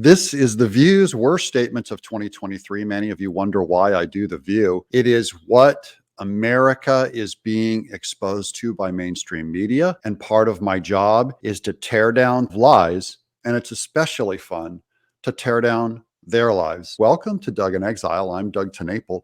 This is The View's worst statements of 2023. Many of you wonder why I do The View. It is what America is being exposed to by mainstream media. And part of my job is to tear down lies. And it's especially fun to tear down their lives. Welcome to Doug in Exile. I'm Doug TenNapel.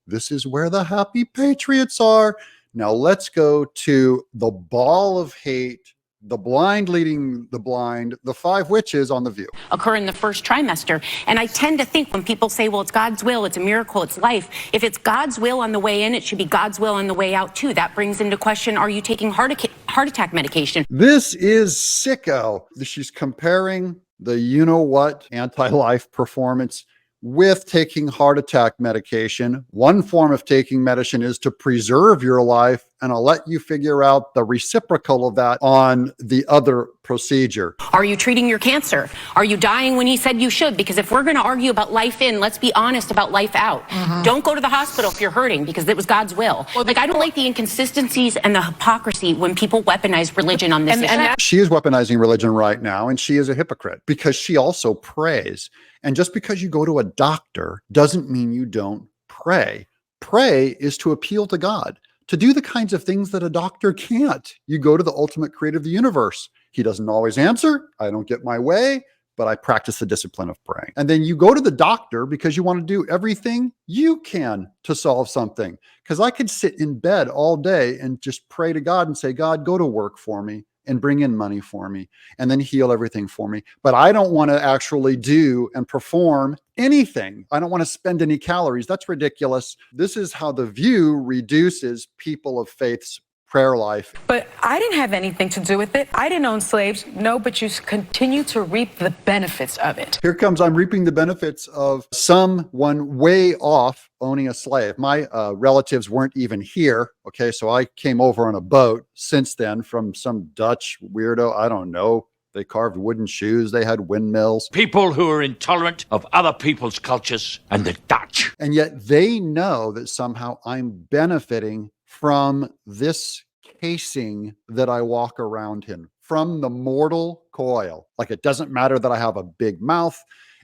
This is where the happy patriots are. Now let's go to the ball of hate, the blind leading the blind, the five witches on The View. Occur in the first trimester. And I tend to think when people say, well, it's God's will, it's a miracle, it's life. If it's God's will on the way in, it should be God's will on the way out too. That brings into question, are you taking heart attack medication? This is sicko. She's comparing the you-know-what anti-life performance with taking heart attack medication. One form of taking medicine is to preserve your life, and I'll let you figure out the reciprocal of that on the other procedure. Are you treating your cancer? Are you dying when he said you should? Because if we're going to argue about life in, let's be honest about life out. Don't go to the hospital if you're hurting because it was God's will. Like, I don't like the inconsistencies and the hypocrisy when people weaponize religion on this issue. She is weaponizing religion right now, and she is a hypocrite because she also prays. And just because you go to a doctor doesn't mean you don't pray. Pray is to appeal to God, to do the kinds of things that a doctor can't. You go to the ultimate creator of the universe. He doesn't always answer. I don't get my way, but I practice the discipline of praying. And then you go to the doctor because you want to do everything you can to solve something. Because I could sit in bed all day and just pray to God and say, God, go to work for me and bring in money for me and then heal everything for me. But I don't want to actually do and perform anything. I don't want to spend any calories. That's ridiculous. This is how The View reduces people of faith's prayer life. But I didn't have anything to do with it. I didn't own slaves. No, but you continue to reap the benefits of it. Here comes, I'm reaping the benefits of someone way off owning a slave. My relatives weren't even here. Okay, so I came over on a boat since then from some Dutch weirdo. I don't know. They carved wooden shoes. They had windmills. People who are intolerant of other people's cultures and the Dutch. And yet they know that somehow I'm benefiting from this casing that I walk around in, from the mortal coil. Like, it doesn't matter that I have a big mouth.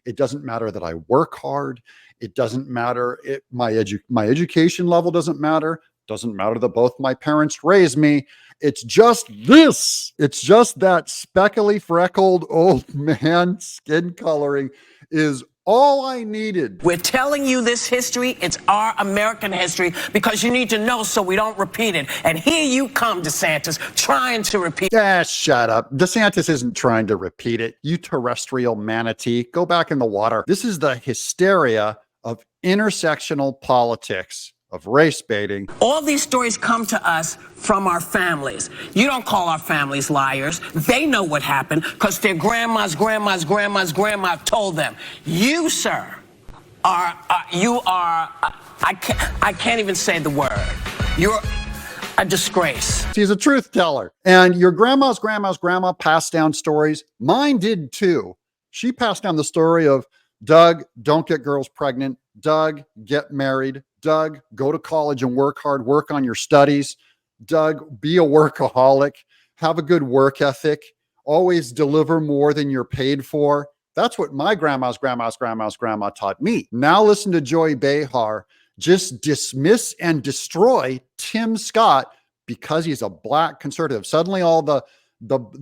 It doesn't matter that I work hard. It doesn't matter. My education level doesn't matter. Doesn't matter that both my parents raised me. It's just this. It's just that speckly, freckled old man skin coloring is all I needed. We're telling you this history. It's our American history because you need to know so we don't repeat it. And here you come, DeSantis, trying to repeat. Shut up. DeSantis isn't trying to repeat it. You terrestrial manatee, go back in the water. This is the hysteria of intersectional politics, of race baiting. All these stories come to us from our families. You don't call our families liars. They know what happened because their grandma told them. You, sir, I can't even say the word. You're a disgrace. She's a truth teller. And your grandma passed down stories. Mine did too. She passed down the story of, Doug, don't get girls pregnant. Doug, get married. Doug, go to college and work hard, work on your studies. Doug, be a workaholic, have a good work ethic, always deliver more than you're paid for. That's what my grandma taught me. Now listen to Joy Behar just dismiss and destroy Tim Scott because he's a black conservative. Suddenly all the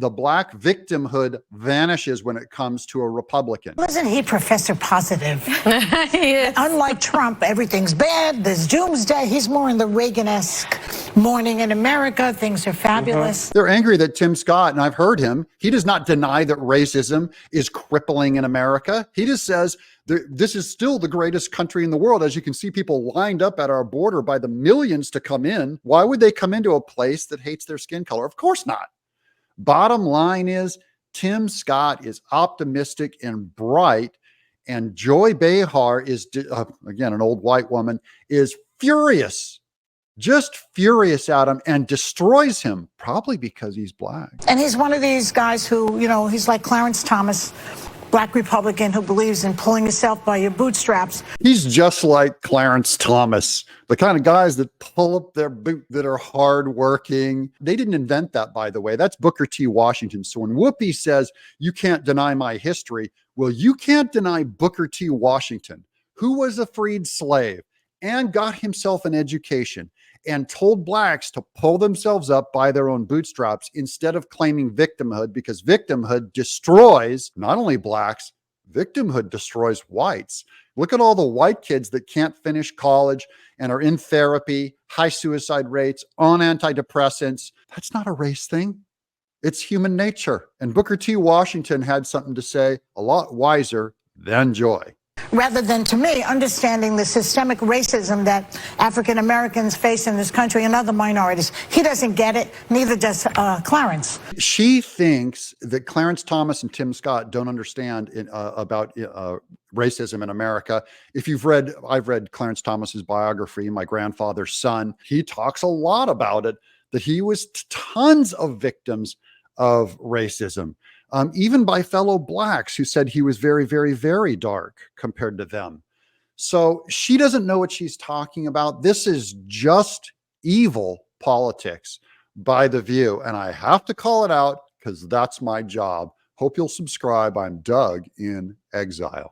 black victimhood vanishes when it comes to a Republican. Isn't he Professor Positive? Yes. Unlike Trump, everything's bad. There's doomsday. He's more in the Reagan-esque morning in America. Things are fabulous. They're angry that Tim Scott, and I've heard him, he does not deny that racism is crippling in America. He just says this is still the greatest country in the world. As you can see, people lined up at our border by the millions to come in. Why would they come into a place that hates their skin color? Of course not. Bottom line is, Tim Scott is optimistic and bright, and Joy Behar is, again, an old white woman, is furious, just furious at him and destroys him, probably because he's black. And he's one of these guys who, he's like Clarence Thomas, black Republican who believes in pulling yourself by your bootstraps. He's just like Clarence Thomas, the kind of guys that pull up their boot, that are hardworking. They didn't invent that, by the way. That's Booker T. Washington. So when Whoopi says, you can't deny my history, well, you can't deny Booker T. Washington, who was a freed slave and got himself an education and told blacks to pull themselves up by their own bootstraps instead of claiming victimhood, because victimhood destroys not only blacks, victimhood destroys whites. Look at all the white kids that can't finish college and are in therapy, high suicide rates, on antidepressants. That's not a race thing. It's human nature. And Booker T. Washington had something to say a lot wiser than Joy. Rather than, to me, understanding the systemic racism that African Americans face in this country and other minorities. He doesn't get it, neither does Clarence. She thinks that Clarence Thomas and Tim Scott don't understand about racism in America. I've read Clarence Thomas's biography, My Grandfather's Son. He talks a lot about it, that he was tons of victims of racism. Even by fellow blacks who said he was very, very, very dark compared to them. So she doesn't know what she's talking about. This is just evil politics by The View. And I have to call it out because that's my job. Hope you'll subscribe. I'm Doug in Exile.